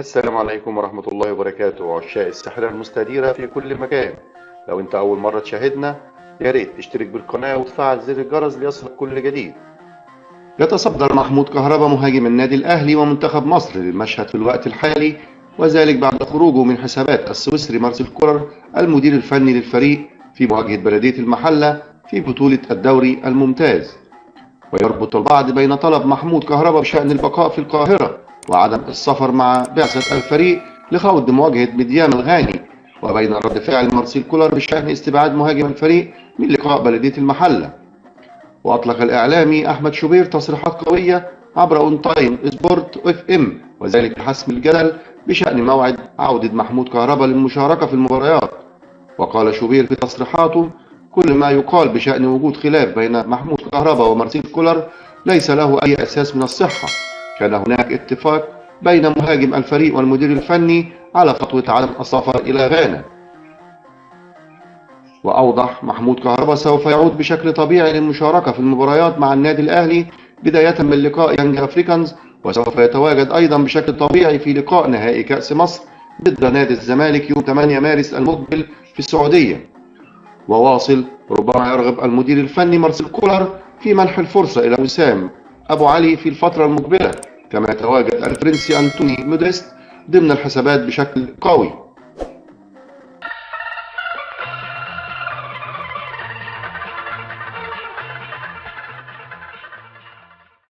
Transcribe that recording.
السلام عليكم ورحمة الله وبركاته، عشاق الساحرة المستديرة في كل مكان. لو انت أول مرة تشاهدنا، يا ريت تشترك بالقناة وتفعل زر الجرس ليصلك كل جديد. يتصدر محمود كهربا مهاجم النادي الأهلي ومنتخب مصر للمشهد في الوقت الحالي، وذلك بعد خروجه من حسابات السويسري مارسيل كولر المدير الفني للفريق في مواجهة بلدية المحلة في بطولة الدوري الممتاز. ويربط البعض بين طلب محمود كهربا بشأن البقاء في القاهرة وعدم السفر مع بعثة الفريق لخوض مواجهة ميديام الغاني، وبين رد فعل مارسيل كولر بشأن استبعاد مهاجم الفريق من لقاء بلدية المحلة. وأطلق الإعلامي أحمد شوبير تصريحات قوية عبر أون تايم سبورت اف ام، وذلك لحسم الجدل بشأن موعد عودة محمود كهربا للمشاركة في المباريات. وقال شوبير في تصريحاته: كل ما يقال بشأن وجود خلاف بين محمود كهربا ومارسيل كولر ليس له أي أساس من الصحة. كان هناك اتفاق بين مهاجم الفريق والمدير الفني على خطوة عدم السفر إلى غانا. وأوضح: محمود كهربا سوف يعود بشكل طبيعي للمشاركة في المباريات مع النادي الأهلي بداية من لقاء يانج أفريكانز، وسوف يتواجد أيضا بشكل طبيعي في لقاء نهائي كأس مصر ضد نادي الزمالك يوم 8 مارس المقبل في السعودية. وواصل: ربما يرغب المدير الفني مارسيل كولر في منح الفرصة إلى وسام أبو علي في الفترة المقبلة، كما يتواجد الفرنسي أنتوني موديست ضمن الحسابات بشكل قوي.